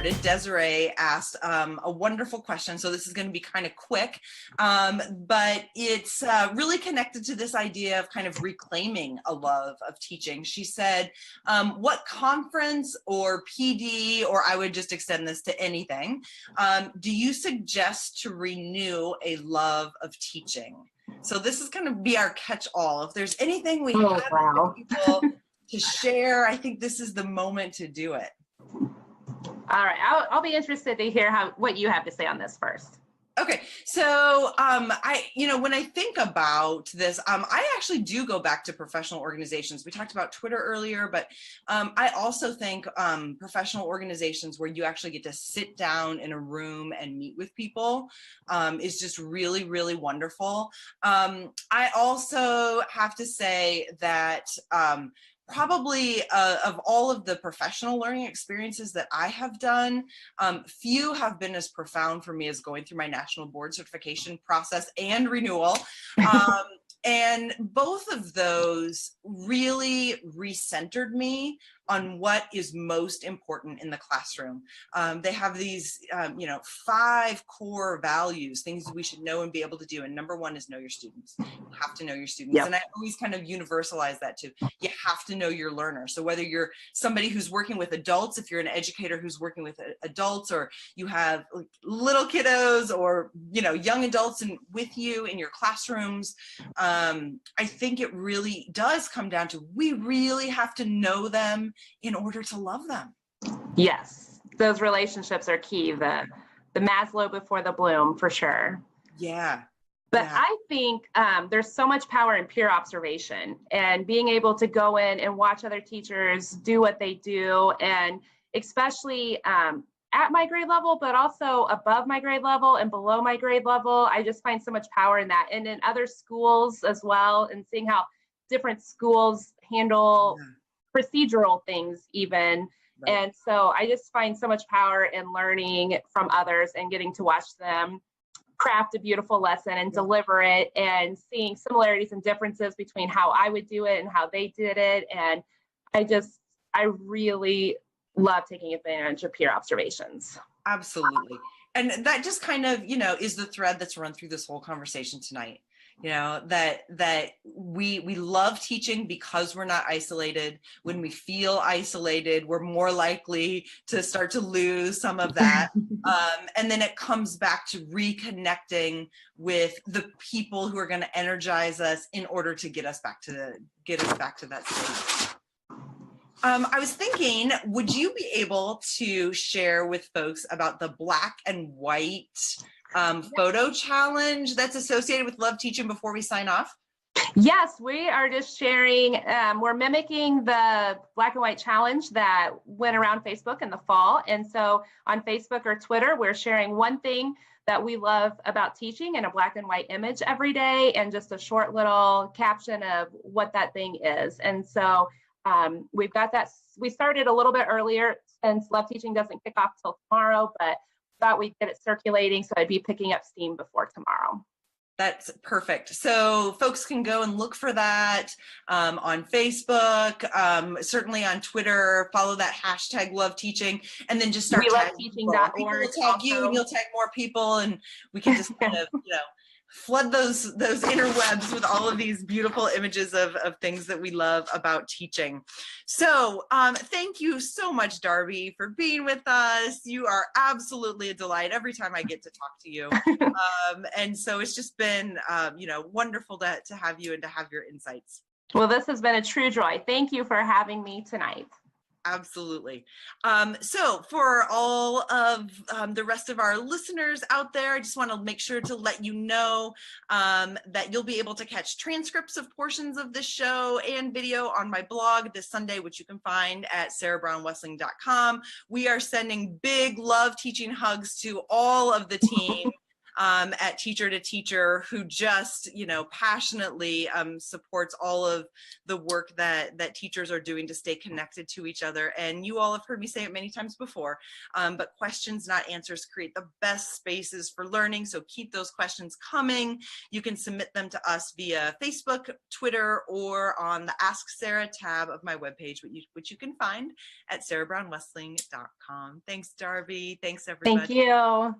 started, Desiree asked a wonderful question. So this is going to be kind of quick, but it's really connected to this idea of kind of reclaiming a love of teaching. She said, what conference or PD, or I would just extend this to anything, do you suggest to renew a love of teaching? So this is going to be our catch-all. If there's anything we have for people to share, I think this is the moment to do it. All right, I'll be interested to hear what you have to say on this first. Okay, so when I think about this, I actually do go back to professional organizations. We talked about Twitter earlier, but I also think professional organizations where you actually get to sit down in a room and meet with people is just really, really wonderful. I also have to say that probably of all of the professional learning experiences that I have done, few have been as profound for me as going through my national board certification process and renewal. And both of those really recentered me on what is most important in the classroom. They have these, 5 core values, things we should know and be able to do. And number 1 is know your students. You have to know your students. Yep. And I always kind of universalize that too. You have to know your learner. So whether you're somebody who's working with adults, if you're an educator who's working with adults, or you have little kiddos or, young adults with you in your classrooms, I think it really does come down to, we really have to know them in order to love them. Yes, those relationships are key. The Maslow before the Bloom, for sure. Yeah. But yeah. I think there's so much power in peer observation and being able to go in and watch other teachers do what they do, and especially at my grade level, but also above my grade level and below my grade level. I just find so much power in that, and in other schools as well, and seeing how different schools handle procedural things even. Right. And so I just find so much power in learning from others and getting to watch them craft a beautiful lesson and deliver it, and seeing similarities and differences between how I would do it and how they did it. And I really love taking advantage of peer observations. Absolutely. And that just kind of, is the thread that's run through this whole conversation tonight. That we love teaching because we're not isolated. When we feel isolated, we're more likely to start to lose some of that. And then it comes back to reconnecting with the people who are going to energize us in order to get us back to that state. I was thinking, would you be able to share with folks about the black and white photo challenge that's associated with Love Teaching before we sign off? Yes, we are just sharing. We're mimicking the black and white challenge that went around Facebook in the fall. And so on Facebook or Twitter, we're sharing one thing that we love about teaching in a black and white image every day, and just a short little caption of what that thing is. And so we've got that. We started a little bit earlier since Love Teaching doesn't kick off till tomorrow, but thought we'd get it circulating, so I'd be picking up steam before tomorrow. That's perfect. So folks can go and look for that on Facebook, certainly on Twitter, follow that hashtag Love Teaching, and then just start tagging people. People will tag you and you'll tag more people, and we can just kind of, flood those interwebs with all of these beautiful images of things that we love about teaching. So thank you so much, Darby, for being with us. You are absolutely a delight every time I get to talk to you. And so it's just been, wonderful to have you and to have your insights. Well, this has been a true joy. Thank you for having me tonight. Absolutely. So for all of the rest of our listeners out there, I just want to make sure to let you know that you'll be able to catch transcripts of portions of this show and video on my blog this Sunday, which you can find at sarahbrownwesling.com. We are sending big Love Teaching hugs to all of the team. at Teacher to Teacher, who just, passionately supports all of the work that teachers are doing to stay connected to each other. And you all have heard me say it many times before, but questions, not answers, create the best spaces for learning. So keep those questions coming. You can submit them to us via Facebook, Twitter, or on the Ask Sarah tab of my webpage, which you can find at sarahbrownwesling.com. Thanks, Darby. Thanks, everybody. Thank you.